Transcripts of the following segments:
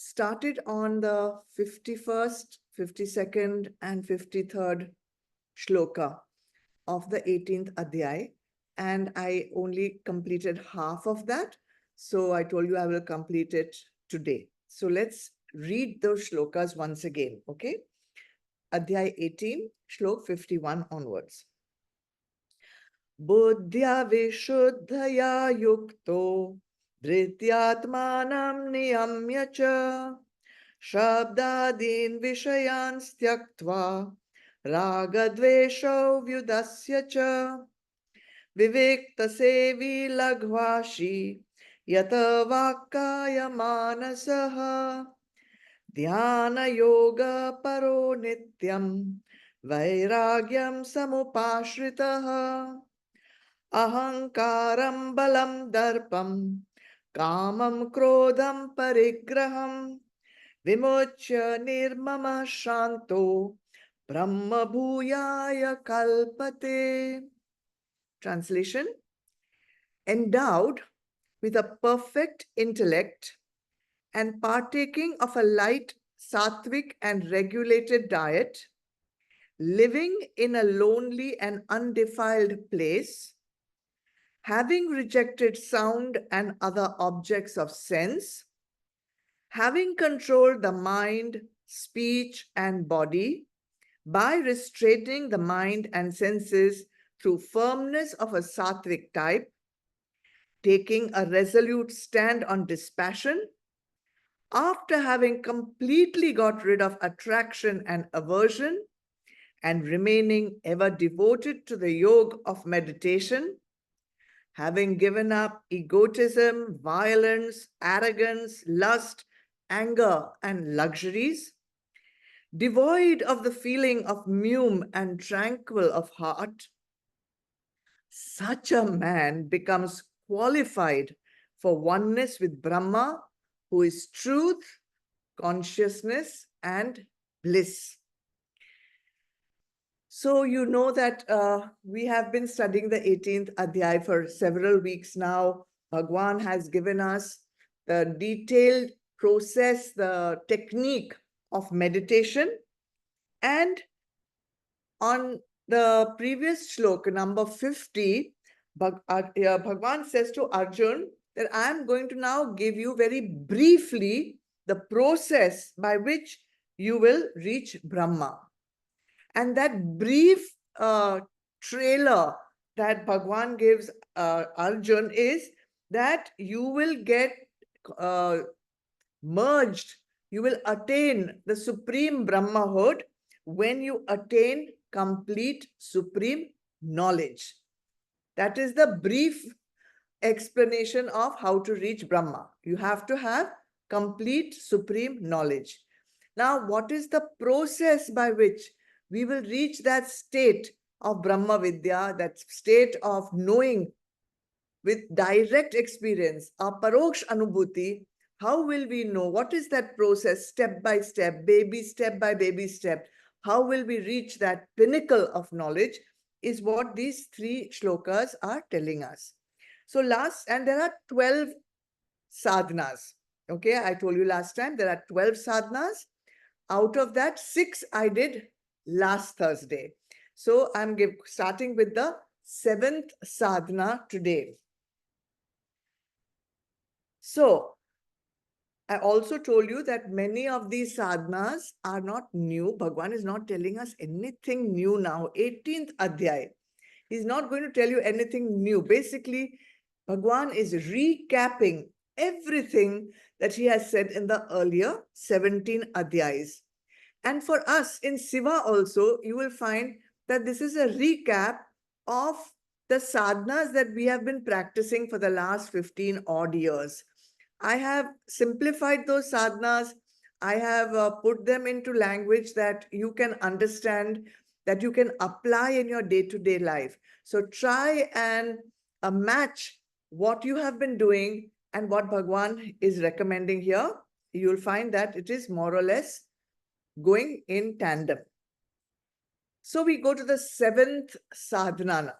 started on the 51st, 52nd, and 53rd shloka of the 18th Adhyay, and I only completed half of that. So I told you I will complete it today. So let's read those shlokas once again, okay? Adhyay 18, shlok 51 onwards. Buddhya vishuddhaya yukto dhrityatmanam niyamya cha shabdadin vishayan styaktva ragadvesho vyudasya cha vivikta sevi lagvashi yata vakkaya manasaha dhyana yoga paro nityam vairagyam samupashritaha ahankaram balam darpam kamam krodham parigraham vimuchya nirmama shanto brahma bhuyaya kalpate. Translation: endowed with a perfect intellect and partaking of a light, sattvic and regulated diet, living in a lonely and undefiled place, having rejected sound and other objects of sense, having controlled the mind, speech, and body by restraining the mind and senses through firmness of a sattvic type, taking a resolute stand on dispassion, after having completely got rid of attraction and aversion, and remaining ever devoted to the yoga of meditation, having given up egotism, violence, arrogance, lust, anger, and luxuries, devoid of the feeling of mume and tranquil of heart, such a man becomes qualified for oneness with Brahma, who is truth, consciousness, and bliss. So you know that we have been studying the 18th Adhyay for several weeks now. Bhagwan has given us the detailed process, the technique of meditation. And on the previous shloka, number 50, Bhagwan says to Arjun that I am going to now give you very briefly the process by which you will reach Brahma. And that brief trailer that Bhagwan gives Arjun is that you will get merged, you will attain the supreme Brahmahood when you attain complete supreme knowledge. That is the brief explanation of how to reach Brahma. You have to have complete supreme knowledge. Now, what is the process by which we will reach that state of Brahma Vidya, that state of knowing with direct experience, our Paroksh Anubhuti? How will we know? What is that process, step by step, step by baby step? How will we reach that pinnacle of knowledge is what these three shlokas are telling us. So and there are 12 sadhanas. Okay, I told you last time there are 12 sadhanas. Out of that, 6 I did last Thursday. So I'm starting with the 7th sadhana today. So I also told you that many of these sadhanas are not new. Bhagwan is not telling us anything new now. 18th Adhyay. He's not going to tell you anything new. Basically, Bhagwan is recapping everything that he has said in the earlier 17 Adhyayas. And for us in Siva also, you will find that this is a recap of the sadhanas that we have been practicing for the last 15 odd years. I have simplified those sadhanas. I have put them into language that you can understand, that you can apply in your day-to-day life. So try and match what you have been doing and what Bhagwan is recommending here. You'll find that it is more or less going in tandem. So we go to the 7th sadhana,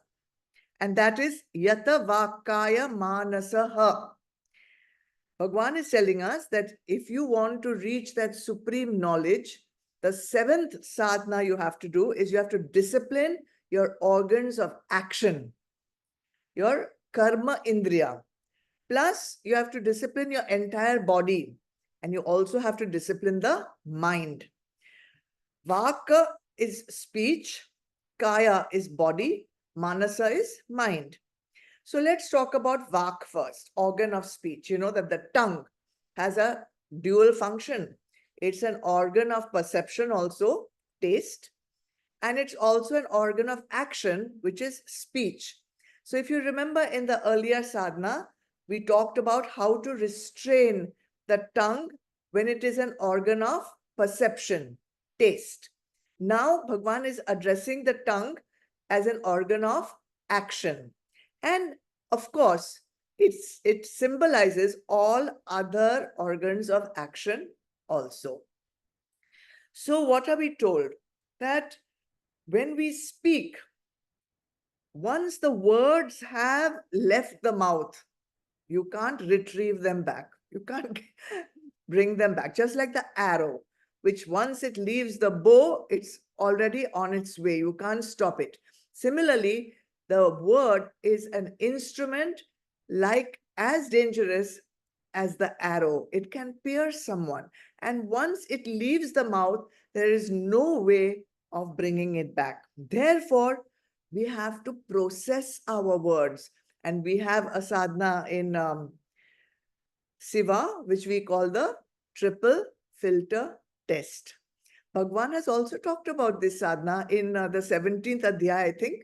and that is Yata Vakkaya Manasaha. Bhagwan is telling us that if you want to reach that supreme knowledge, the seventh sadhana you have to do is you have to discipline your organs of action, your karma indriya. Plus, you have to discipline your entire body, and you also have to discipline the mind. Vaka is speech, kaya is body, manasa is mind. So let's talk about Vak first, organ of speech. You know that the tongue has a dual function. It's an organ of perception also, taste, and it's also an organ of action, which is speech. So if you remember in the earlier sadhana, we talked about how to restrain the tongue when it is an organ of perception, taste. Now Bhagwan is addressing the tongue as an organ of action. And of course, it symbolizes all other organs of action also. So what are we told? That when we speak, once the words have left the mouth, you can't retrieve them back. You can't bring them back. Just like the arrow, which once it leaves the bow, it's already on its way. You can't stop it. Similarly, the word is an instrument like as dangerous as the arrow. It can pierce someone. And once it leaves the mouth, there is no way of bringing it back. Therefore, we have to process our words. And we have a sadhana in Siva, which we call the triple filter test. Bhagwan has also talked about this sadhana in the 17th adhyaya, I think.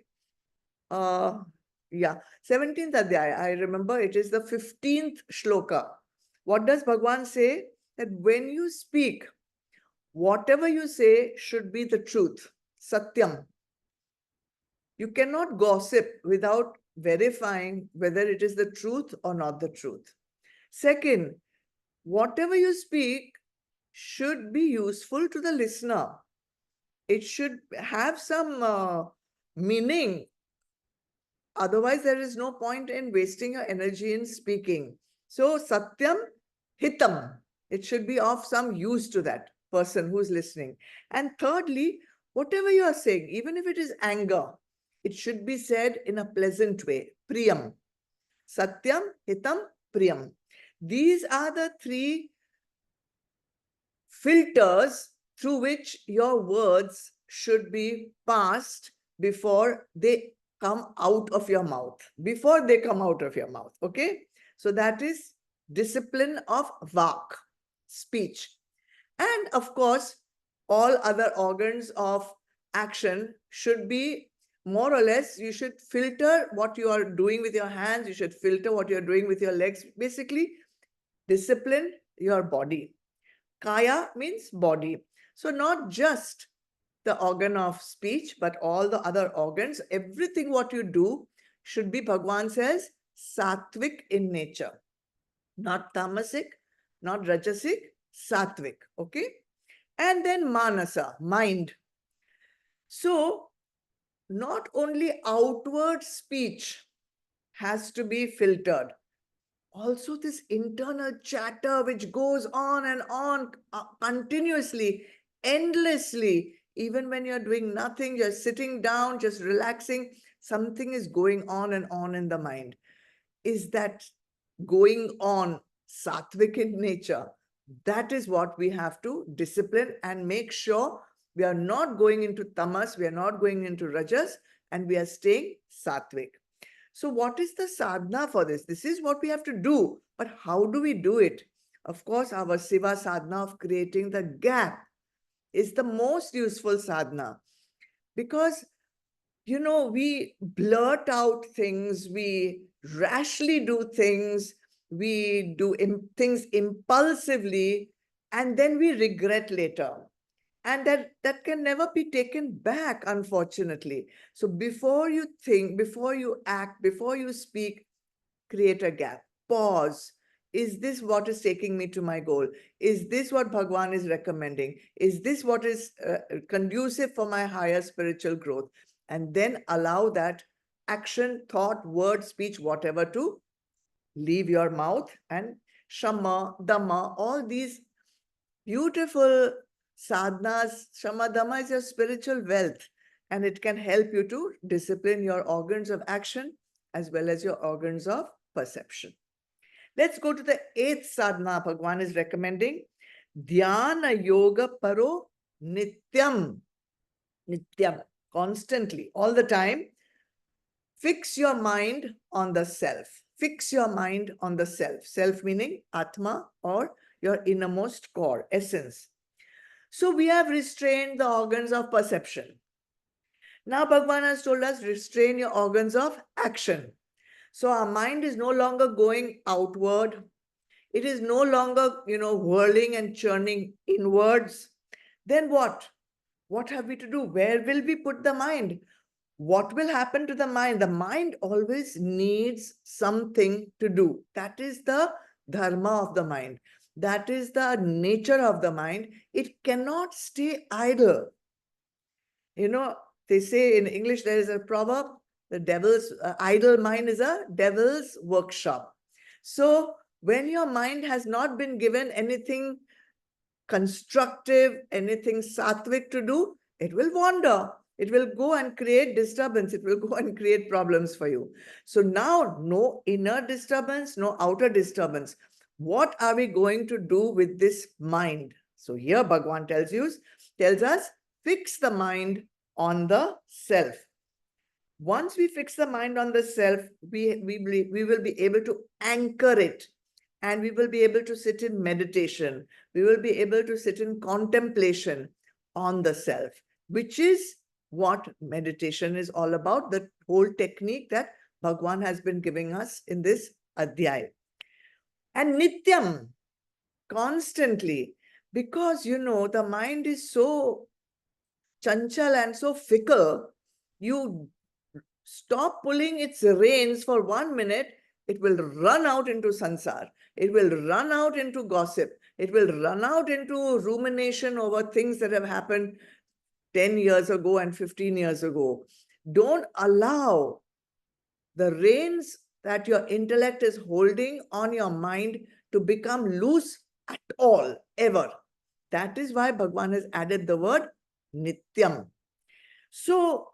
Yeah, 17th adhyaya. I remember it is the 15th shloka. What does Bhagwan say? That when you speak, whatever you say should be the truth, satyam. You cannot gossip without verifying whether it is the truth or not the truth. Second, whatever you speak should be useful to the listener. It should have some meaning. Otherwise, there is no point in wasting your energy in speaking. So, satyam, hitam. It should be of some use to that person who's listening. And thirdly, whatever you are saying, even if it is anger, it should be said in a pleasant way. Priyam. Satyam, hitam, priyam. These are the three filters through which your words should be passed before they come out of your mouth. Before they come out of your mouth. Okay? So that is discipline of vak, speech. And of course, all other organs of action should be more or less, you should filter what you are doing with your hands, you should filter what you're doing with your legs. Basically, discipline your body. Kaya means body. So not just the organ of speech, but all the other organs, everything what you do should be, Bhagwan says, sattvic in nature. Not tamasic, not rajasic, sattvic. Okay? And then manasa, mind. So not only outward speech has to be filtered, also this internal chatter which goes on and on continuously, endlessly, even when you're doing nothing, you're sitting down, just relaxing, something is going on and on in the mind. Is that going on sattvic in nature? That is what we have to discipline and make sure we are not going into tamas, we are not going into rajas, and we are staying sattvic. So what is the sadhana for this? This is what we have to do. But how do we do it? Of course, our Siva sadhana of creating the gap is the most useful sadhana. Because, you know, we blurt out things, we rashly do things, we do things impulsively, and then we regret later. And that can never be taken back, unfortunately. So before you think, before you act, before you speak, create a gap. Pause. Is this what is taking me to my goal? Is this what Bhagwan is recommending? Is this what is conducive for my higher spiritual growth? And then allow that action, thought, word, speech, whatever to leave your mouth and Shama, Dhamma, all these beautiful sadhanas. Shama, Dhamma is your spiritual wealth, and it can help you to discipline your organs of action as well as your organs of perception. Let's go to the 8th sadhana Bhagwan is recommending. Dhyana yoga paro nityam. Nityam, constantly, all the time. Fix your mind on the self. Fix your mind on the self. Self meaning Atma, or your innermost core, essence. So we have restrained the organs of perception. Now Bhagwan has told us, restrain your organs of action. So our mind is no longer going outward. It is no longer, whirling and churning inwards. Then what? What have we to do? Where will we put the mind? What will happen to the mind? The mind always needs something to do. That is the dharma of the mind. That is the nature of the mind. It cannot stay idle. They say in English, there is a proverb, the devil's idle mind is a devil's workshop. So when your mind has not been given anything constructive, anything sattvic to do, it will wander. It will go and create disturbance. It will go and create problems for you. So now, no inner disturbance, no outer disturbance. What are we going to do with this mind? So here Bhagwan tells us, fix the mind on the self. Once we fix the mind on the self, we will be able to anchor it, and we will be able to sit in meditation. We will be able to sit in contemplation on the self, which is what meditation is all about, the whole technique that Bhagwan has been giving us in this adhyay. And nityam, constantly, because the mind is so chanchal and so fickle, you stop pulling its reins for 1 minute, it will run out into sansar. It will run out into gossip. It will run out into rumination over things that have happened 10 years ago and 15 years ago. Don't allow the reins that your intellect is holding on your mind to become loose at all, ever. That is why Bhagwan has added the word nityam. So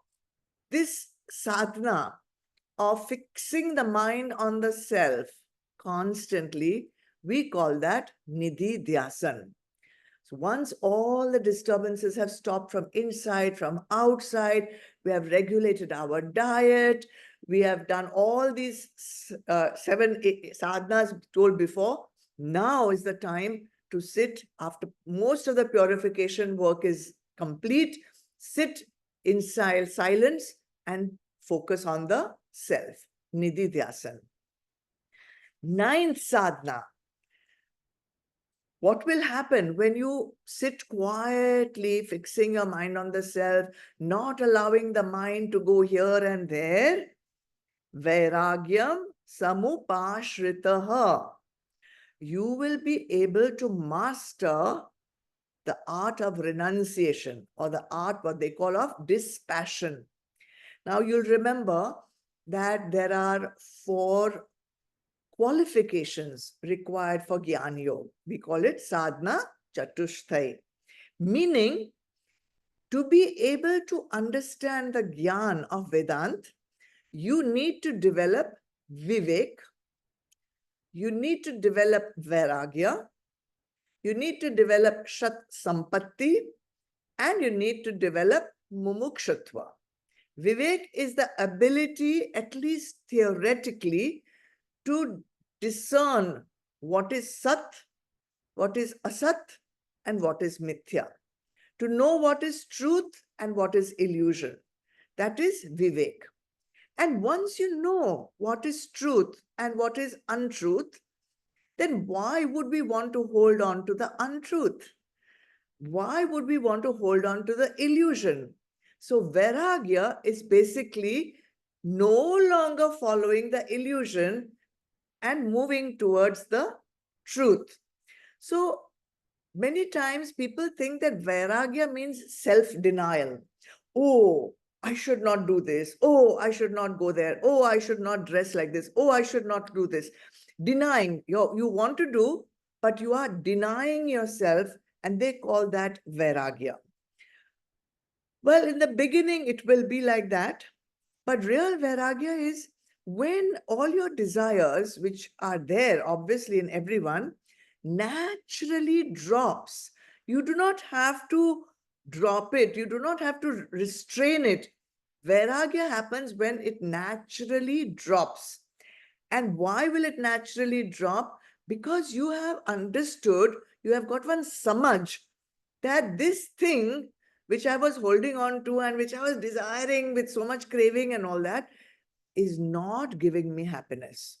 this sadhana of fixing the mind on the self constantly, we call that nidhi dhyasan. So once all the disturbances have stopped from inside, from outside, we have regulated our diet, we have done all these 7 sadhanas told before. Now is the time to sit, after most of the purification work is complete, sit in silence and focus on the self, nidhi dhyasan. 9th sadhana. What will happen when you sit quietly, fixing your mind on the self, not allowing the mind to go here and there? Vairagyam samupashritaha. You will be able to master the art of renunciation, or the art, what they call, of dispassion. Now you'll remember that there are 4 qualifications required for Gyan Yoga. We call it sadhana chatushthay, meaning to be able to understand the Gyan of Vedant, you need to develop vivek, you need to develop vairagya, you need to develop shat sampatti, and you need to develop mumukshatva. Vivek is the ability, at least theoretically, to discern what is sat, what is asat, and what is mithya. To know what is truth and what is illusion. That is vivek. And once you know what is truth and what is untruth, then why would we want to hold on to the untruth? Why would we want to hold on to the illusion? So vairagya is basically no longer following the illusion and moving towards the truth. So many times people think that vairagya means self-denial. Oh, I should not do this. Oh, I should not go there. Oh, I should not dress like this. Oh, I should not do this. denying. You want to do, but you are denying yourself, and they call that vairagya. Well, in the beginning, it will be like that. But real vairagya is when all your desires, which are there obviously in everyone, naturally drops. You do not have to drop it. You do not have to restrain it. Vairagya happens when it naturally drops. And why will it naturally drop? Because you have understood, you have got one samaj that this thing which I was holding on to and which I was desiring with so much craving and all that is not giving me happiness.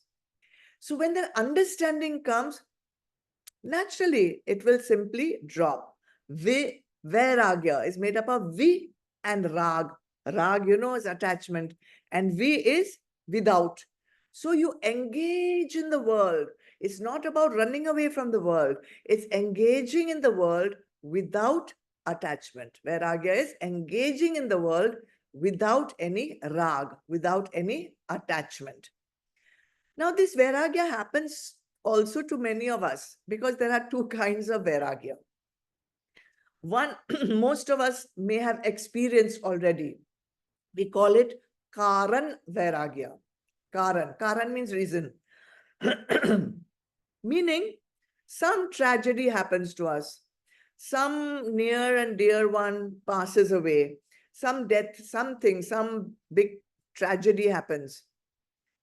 So when the understanding comes, naturally it will simply drop. Vairagya is made up of vi and rag. Rag, is attachment, and vi is without. So you engage in the world. It's not about running away from the world. It's engaging in the world without attachment. Vairagya is engaging in the world without any rag, without any attachment. Now, this vairagya happens also to many of us because there are two kinds of vairagya. One, most of us may have experienced already. We call it Karan vairagya. Karan means reason. Meaning, some tragedy happens to us. Some near and dear one passes away. Some death, something, some big tragedy happens.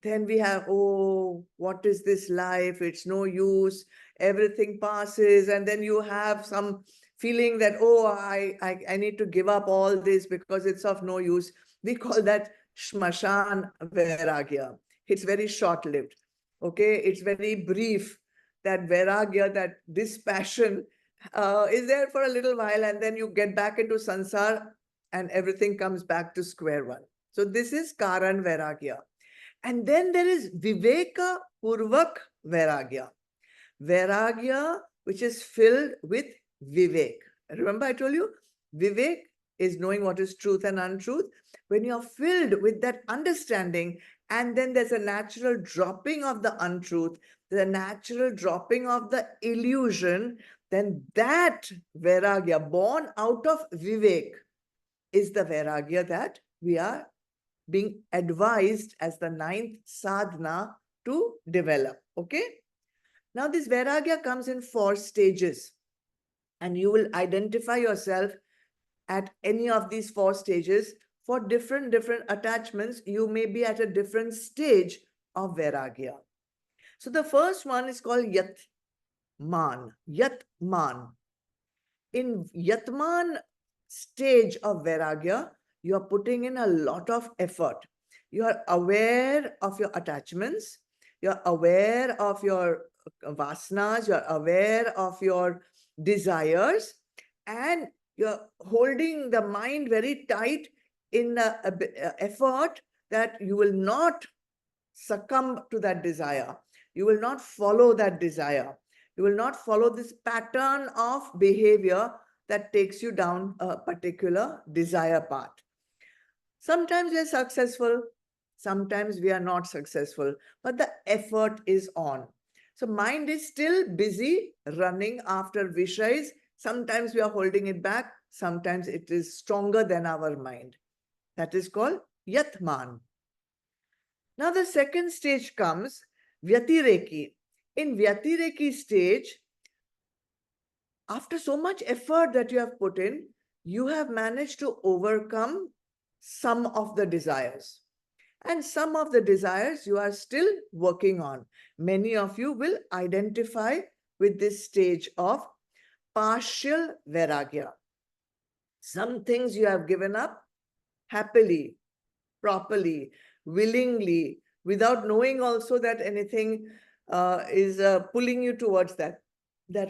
Then we have, oh, what is this life? It's no use. Everything passes. And then you have some feeling that, oh, I need to give up all this because it's of no use. We call that shmashan vairagya. It's very short-lived. Okay, it's very brief. That vairagya, that dispassion is there for a little while, and then you get back into sansar and everything comes back to square one. So this is Karan vairagya. And then there is Viveka Purvak Vairagya. Vairagya, which is filled with Vivek. Remember, I told you, Vivek is knowing what is truth and untruth. When you're filled with that understanding, and then there's a natural dropping of the untruth, the natural dropping of the illusion, then that Vairagya, born out of Vivek, is the Vairagya that we are being advised as the ninth sadhana to develop. Okay. Now this vairagya comes in 4 stages, and you will identify yourself at any of these 4 stages. For different attachments, you may be at a different stage of vairagya. So the first one is called Yatman. Yatman. In Yatman stage of vairagya, you are putting in a lot of effort. You are aware of your attachments. You are aware of your vasanas. You are aware of your desires. And you're holding the mind very tight in the effort that you will not succumb to that desire. You will not follow that desire. You will not follow this pattern of behavior that takes you down a particular desire path. Sometimes we are successful, sometimes we are not successful, but the effort is on. So mind is still busy running after vishayas. Sometimes we are holding it back, sometimes it is stronger than our mind. That is called Yatman. Now the second stage comes Vyatireki. In Vyatireki stage, after so much effort that you have put in, you have managed to overcome some of the desires. And some of the desires you are still working on. Many of you will identify with this stage of partial vairagya. Some things you have given up happily, properly, willingly, without knowing also that anything is pulling you towards that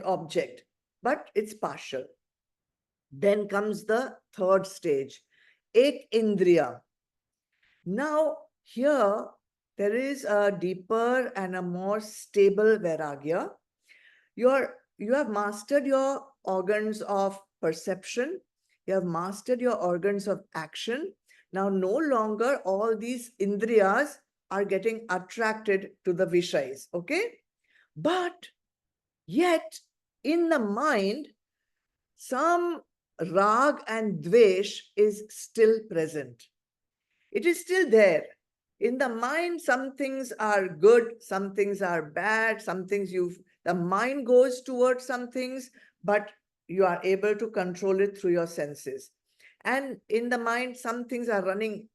object. But it's partial. Then comes the third stage, Ek Indriya. Now, here, there is a deeper and a more stable vairagya. You have mastered your organs of perception. You have mastered your organs of action. Now, no longer all these indriyas are getting attracted to the Vishais, okay? But yet, in the mind, some rag and dvesh is still present. It is still there. In the mind, some things are good, some things are bad, some things the mind goes towards some things, but you are able to control it through your senses. And in the mind, some things are running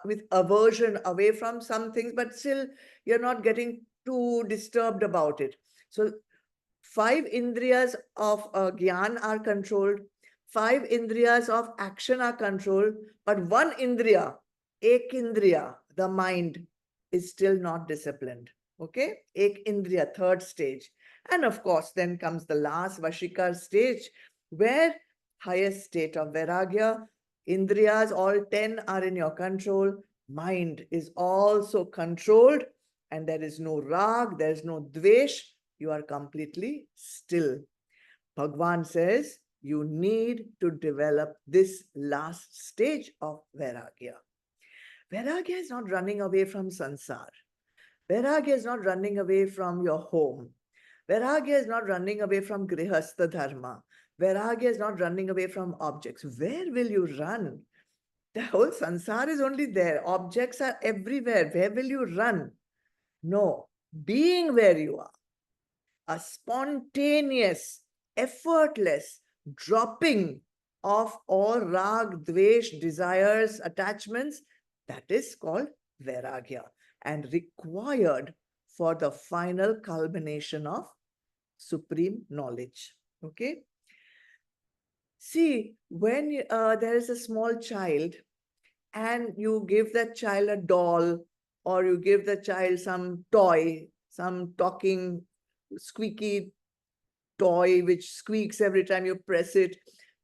with aversion away from some things, but still you're not getting too disturbed about it. So 5 indriyas of gyan are controlled, 5 indriyas of action are controlled, but one indriya, ek indriya, the mind, is still not disciplined. Okay, ek indriya, third stage. And of course, then comes the last Vashikar stage, where highest state of Vairagya, indriyas, all 10 are in your control, mind is also controlled, and there is no rag, there is no dvesh, you are completely still. Bhagwan says you need to develop this last stage of Vairagya. Vairagya is not running away from sansar. Vairagya is not running away from your home. Vairagya is not running away from grihastha dharma. Vairagya is not running away from objects. Where will you run? The whole sansar is only there. Objects are everywhere. Where will you run? No, being where you are, a spontaneous, effortless dropping of all rag, dvesh, desires, attachments, that is called vairagya and required for the final culmination of supreme knowledge. Okay. See, when there is a small child and you give that child a doll or you give the child some toy, some talking squeaky toy which squeaks every time you press it,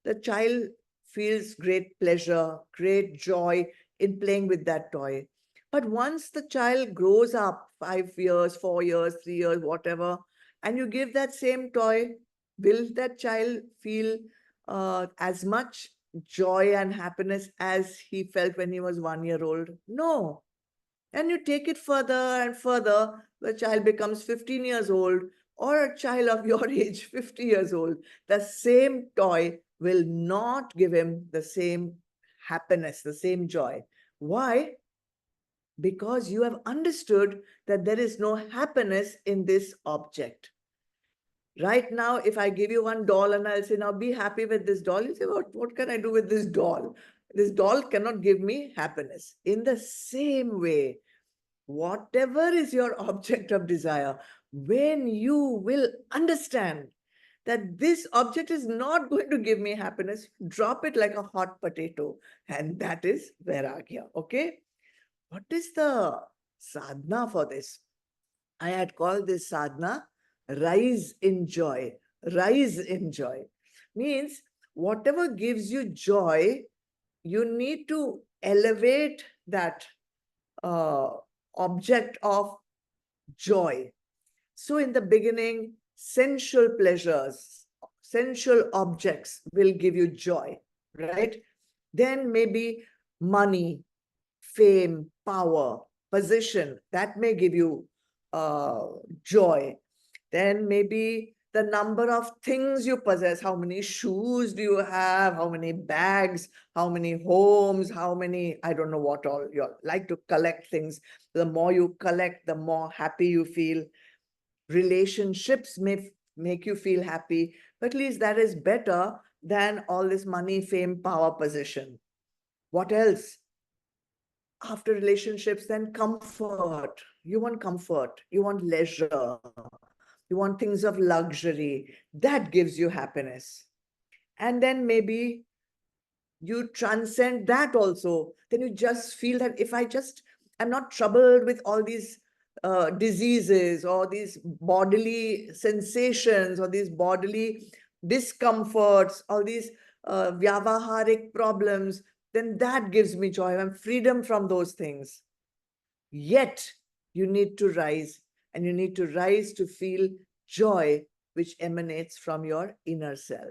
the child feels great pleasure, great joy in playing with that toy. But once the child grows up, 5 years, 4 years, 3 years, whatever, and you give that same toy, will that child feel as much joy and happiness as he felt when he was 1 year old? No. And you take it further and further, the child becomes 15 years old, or a child of your age, 50 years old. The same toy will not give him the same happiness, the same joy. Why? Because you have understood that there is no happiness in this object. Right now, if I give you one doll and I'll say, now be happy with this doll, you say, what can I do with this doll? This doll cannot give me happiness. In the same way, whatever is your object of desire, when you will understand that this object is not going to give me happiness, drop it like a hot potato. And that is vairagya. Okay. What is the sadhana for this? I had called this sadhana rise in joy. Rise in joy means whatever gives you joy, you need to elevate that object of joy. So in the beginning, sensual pleasures, sensual objects will give you joy, right? Then maybe money, fame, power, position, that may give you joy. Then maybe the number of things you possess, how many shoes do you have, how many bags, how many homes, how many, I don't know what all, you like to collect things. The more you collect, the more happy you feel. Relationships may make you feel happy, but at least that is better than all this money, fame, power, position. What else? After relationships, then comfort. You want comfort, you want leisure, you want things of luxury. That gives you happiness. And then maybe you transcend that also. Then you just feel that if I'm not troubled with all these diseases or these bodily sensations or these bodily discomforts, all these vyavaharik problems, then that gives me joy. I'm freedom from those things. Yet you need to rise, and you need to rise to feel joy which emanates from your inner self.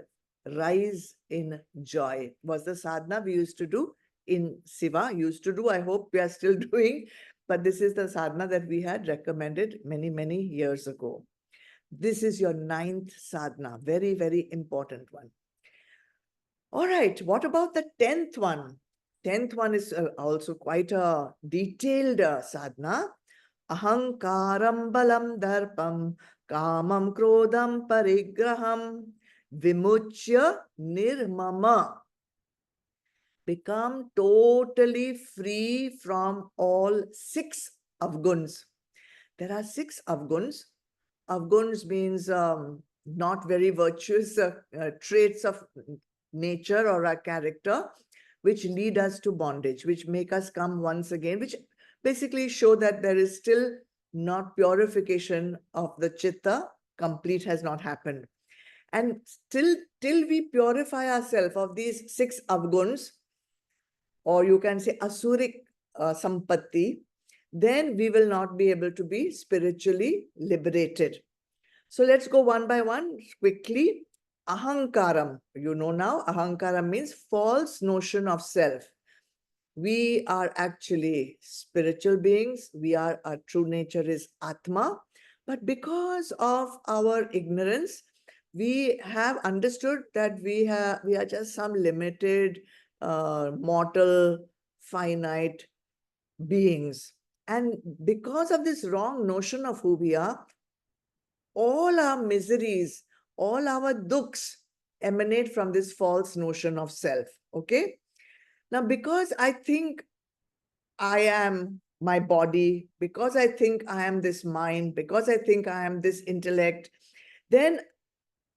Rise in joy was the sadhana we used to do in Siva, used to do. I hope we are still doing. but this is the sadhana that we had recommended many, many years ago. This is your 9th sadhana, very, very important one. All right, what about the 10th one? 10th one is also quite a detailed sadhana. Ahankaram balam darpam kamam krodam parigraham vimuchya nirmama. Become totally free from all 6 avguns. There are 6 avguns. Avguns means not very virtuous traits of nature or our character, which lead us to bondage, which make us come once again, which basically show that there is still not purification of the chitta, complete has not happened. And till we purify ourselves of these 6 avguns, or you can say asuric sampatti, then we will not be able to be spiritually liberated. So let's go one by one quickly. Ahankaram, you know now, ahankaram means false notion of self. We are actually spiritual beings. Our true nature is Atma. But because of our ignorance, we have understood that we are just some limited, mortal, finite beings. And because of this wrong notion of who we are, all our miseries, all our dukhs emanate from this false notion of self. Okay? Now, because I think I am my body, because I think I am this mind, because I think I am this intellect, then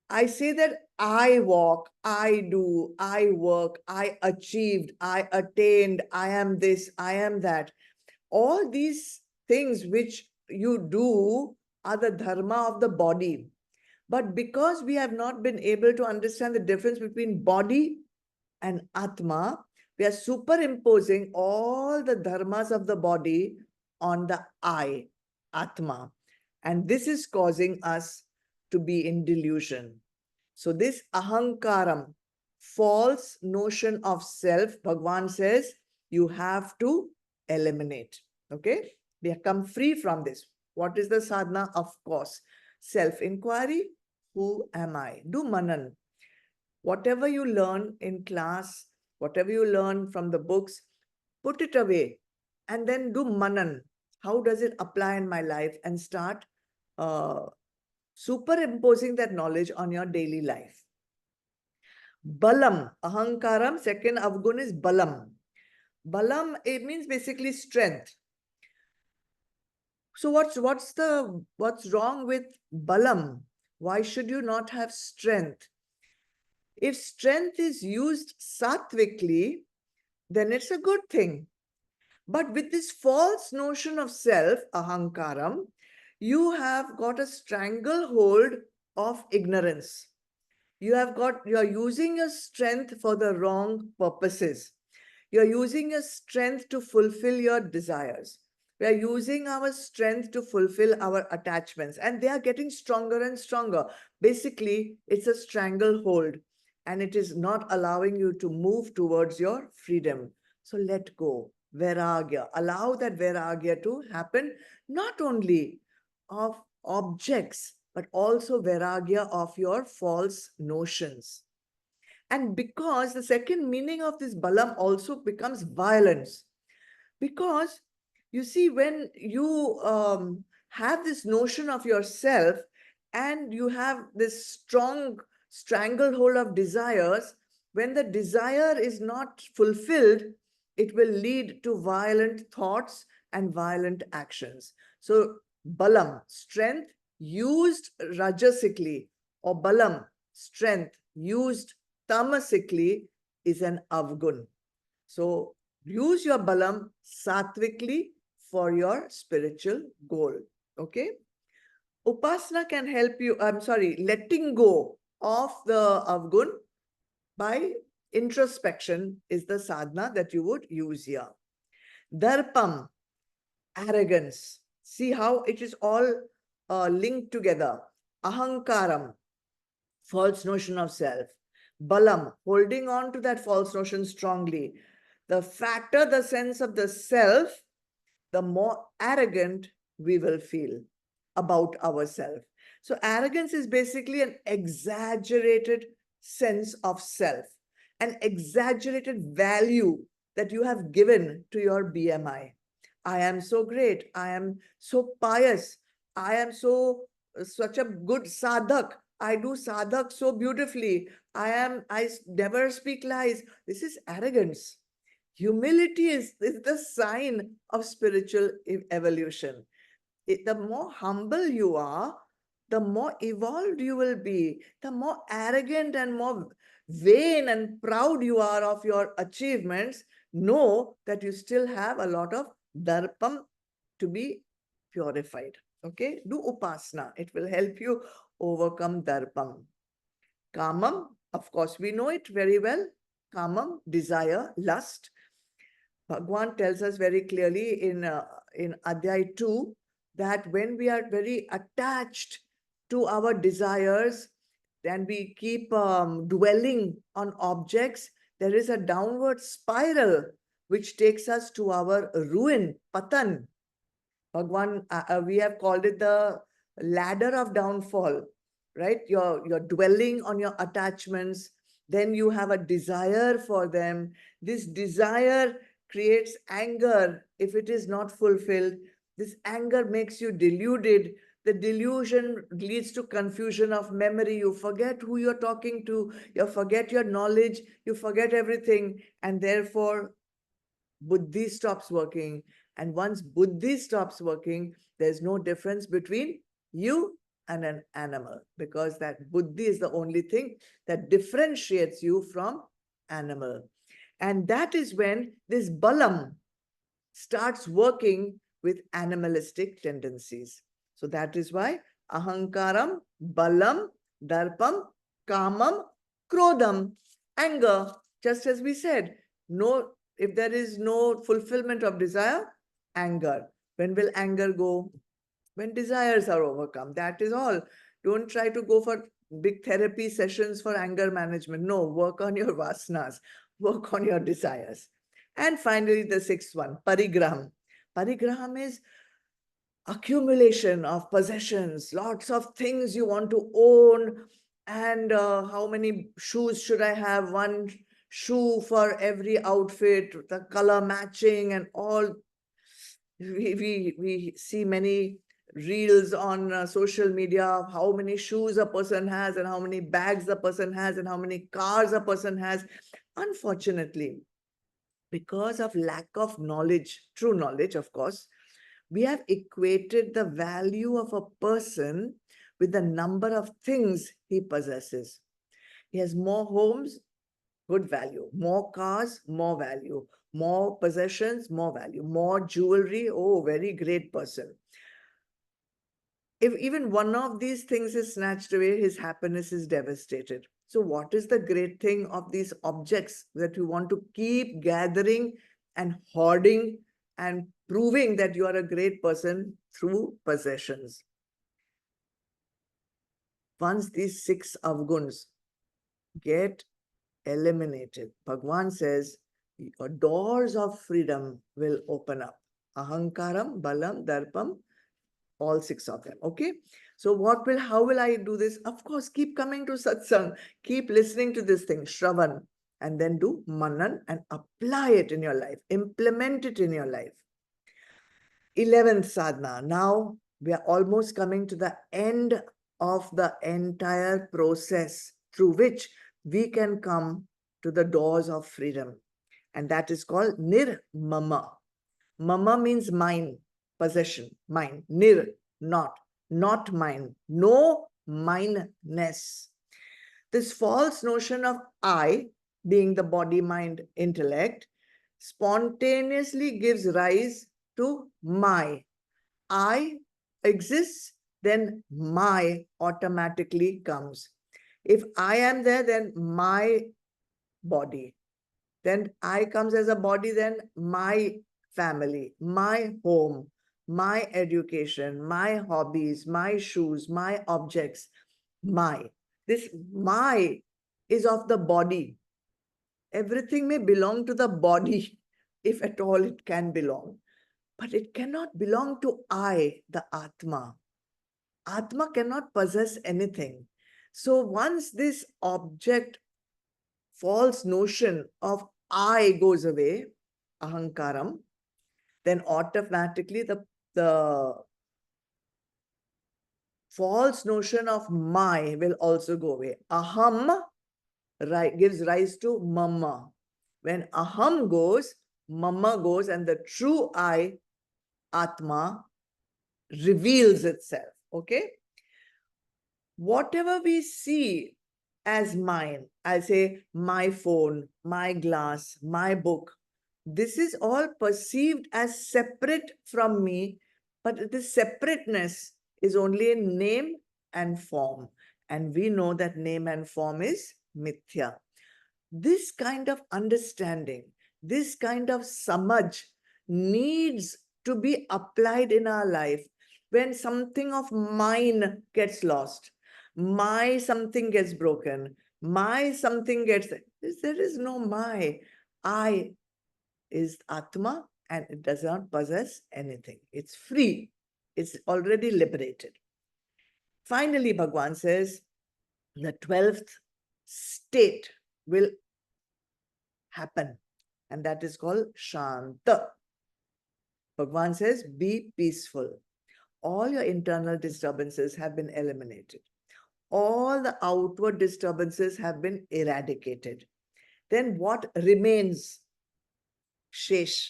I say that I walk, I do, I work, I achieved, I attained, I am this, I am that. All these things which you do are the dharma of the body. But because we have not been able to understand the difference between body and Atma, we are superimposing all the dharmas of the body on the I, Atma. And this is causing us to be in delusion. So this ahankaram, false notion of self, Bhagavan says, you have to eliminate. Okay? We come free from this. What is the sadhana? Of course, self-inquiry. Who am I? Do manan. Whatever you learn in class, whatever you learn from the books, put it away and then do manan. How does it apply in my life? And start superimposing that knowledge on your daily life. Balam, ahankaram, second avgun is balam. Balam, it means basically strength. So what's wrong with balam? Why should you not have strength? If strength is used sattvically, then it's a good thing. But with this false notion of self, ahankaram, you have got a stranglehold of ignorance. You are using your strength for the wrong purposes. You're using your strength to fulfill your desires. We are using our strength to fulfill our attachments, and they are getting stronger and stronger. Basically, it's a stranglehold, and it is not allowing you to move towards your freedom. So let go. Vairagya. Allow that vairagya to happen, not only of objects, but also vairagya of your false notions. And because the second meaning of this balam also becomes violence. Because you see, when you have this notion of yourself and you have this strong stranglehold of desires, when the desire is not fulfilled, it will lead to violent thoughts and violent actions. So balam, strength used rajasically, or balam, strength used tamasically, is an avgun. So use your balam sattvically for your spiritual goal. Okay? Upasana can help you, letting go of the avgun by introspection is the sadhana that you would use here. Darpam, arrogance. See how it is all linked together. Ahankaram, false notion of self. Balam, holding on to that false notion strongly. The fatter the sense of the self, the more arrogant we will feel about ourselves. So arrogance is basically an exaggerated sense of self, an exaggerated value that you have given to your BMI. I am so great. I am so pious. I am such a good sadhak. I do sadhak so beautifully. I never speak lies. This is arrogance. Humility is the sign of spiritual evolution. The more humble you are, the more evolved you will be, the more arrogant and more vain and proud you are of your achievements. Know that you still have a lot of darpam to be purified. Okay, do upasana. It will help you overcome darpam. Kamam, of course, we know it very well. Kamam, desire, lust. Bhagwan tells us very clearly in Adhyay 2 that when we are very attached to our desires and we keep dwelling on objects, there is a downward spiral which takes us to our ruin, patan. Bhagwan, we have called it the ladder of downfall, right? You're dwelling on your attachments, then you have a desire for them. This desire creates anger if it is not fulfilled. This anger makes you deluded. The delusion leads to confusion of memory. You forget who you're talking to, you forget your knowledge, you forget everything, and therefore buddhi stops working. And once buddhi stops working, there's no difference between you and an animal, because that buddhi is the only thing that differentiates you from animal. And that is when this balam starts working with animalistic tendencies. So that is why ahankaram, balam, darpam, kamam, krodham, anger, just as we said, no, if there is no fulfillment of desire, anger. When will anger go? When desires are overcome. That is all. Don't try to go for big therapy sessions for anger management. No, work on your vasanas, work on your desires. And finally, the sixth one, parigraham. Parigraham is accumulation of possessions, lots of things you want to own. And how many shoes should I have? One shoe for every outfit, the color matching and all. We see many reels on social media of how many shoes a person has and how many bags a person has and how many cars a person has. Unfortunately, because of lack of knowledge, true knowledge, of course, we have equated the value of a person with the number of things he possesses. He has more homes, good value. More cars, more value. More possessions, more value. More jewelry, oh, very great person. If even one of these things is snatched away, his happiness is devastated. So what is the great thing of these objects that you want to keep gathering and hoarding and proving that you are a great person through possessions? Once these 6 avguns get eliminated, Bhagwan says, doors of freedom will open up. Ahankaram, balam, darpam, all 6 of them. Okay. So how will I do this? Of course, keep coming to satsang, keep listening to this thing, Shravan, and then do manan and apply it in your life, implement it in your life. 11th sadhana. Now we are almost coming to the end of the entire process through which we can come to the doors of freedom. And that is called nirmama. Mama means mine, possession, mine. Nir, not mine. No mineness. This false notion of I, being the body, mind, intellect, spontaneously gives rise to my. I exists, then my automatically comes. If I am there, then my body. Then I comes as a body, then my family, my home, my education, my hobbies, my shoes, my objects, my. This my is of the body. Everything may belong to the body, if at all it can belong. But it cannot belong to I, the Atma. Atma cannot possess anything. So once this object, false notion of I goes away, ahankaram, then automatically the false notion of my will also go away. Aham gives rise to mama. When aham goes, mama goes, and the true I, Atma, reveals itself. Okay? Whatever we see as mine, I say my phone, my glass, my book, this is all perceived as separate from me, but this separateness is only in name and form. And we know that name and form is mithya. This kind of understanding, this kind of samaj needs to be applied in our life. When something of mine gets lost, my something gets broken, my something gets, there is no my. I is Atma and it does not possess anything. It's free. It's already liberated. Finally, Bhagwan says, the 12th state will happen, and that is called Shanta. Bhagwan says, be peaceful. All your internal disturbances have been eliminated. All the outward disturbances have been eradicated. Then what remains? Shesh.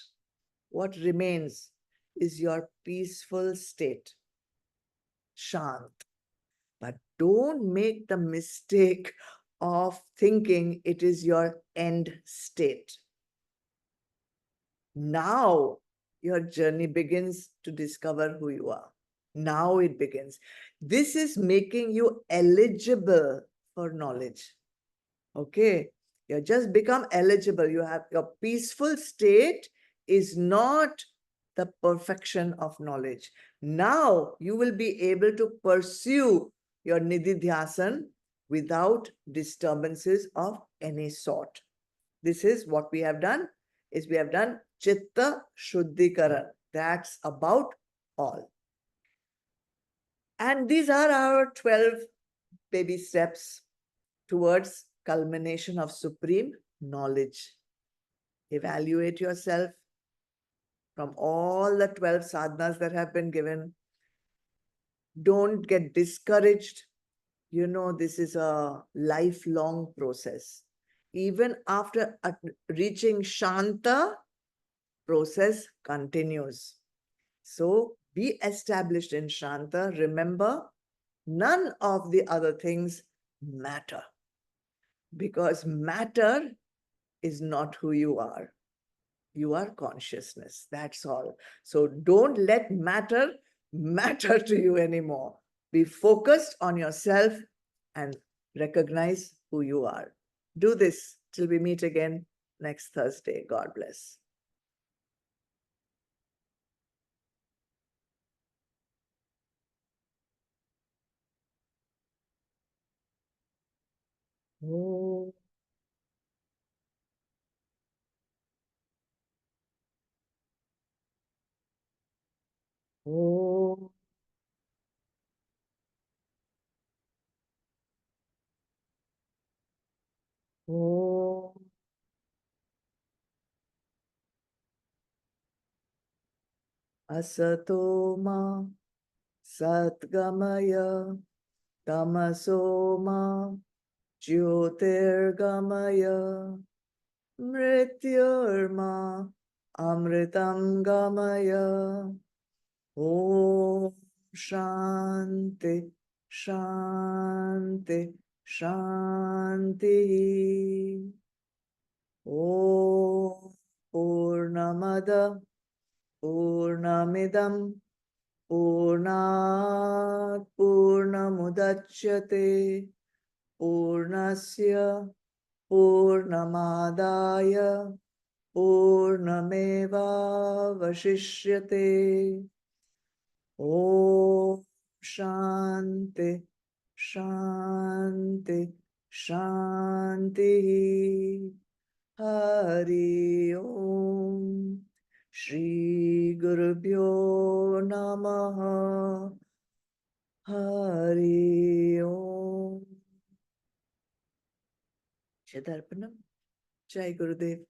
What remains is your peaceful state. Shant. But don't make the mistake of thinking it is your end state. Now your journey begins to discover who you are. Now it begins. This is making you eligible for knowledge. Okay. You just become eligible. You have your peaceful state is not the perfection of knowledge. Now you will be able to pursue your nididhyasan without disturbances of any sort. This is what we have done, is we have done Chitta Shuddhikaran. That's about all. And these are our 12 baby steps towards culmination of supreme knowledge. Evaluate yourself from all the 12 sadhanas that have been given. Don't get discouraged. You know, this is a lifelong process. Even after reaching Shanta, process continues. So be established in Shanta. Remember, none of the other things matter, because matter is not who you are. You are consciousness. That's all. So don't let matter matter to you anymore. Be focused on yourself and recognize who you are. Do this till we meet again next Thursday. God bless. Oh. Oh. Oh. Asato ma satgamaya tamaso ma jyotirgamaya mrityurma amritam gamaya. Om Shanti Shanti Shanti. Om Purnamada Purnamidam Purnat Purnamudachyate Purnasya Purnamadaya Purnameva Vashishyate. Om Shanti Shanti Shanti. Hari Om. Shri Gurubhyo Namaha. Hari Om. Shadarpanam. Jai Gurudev.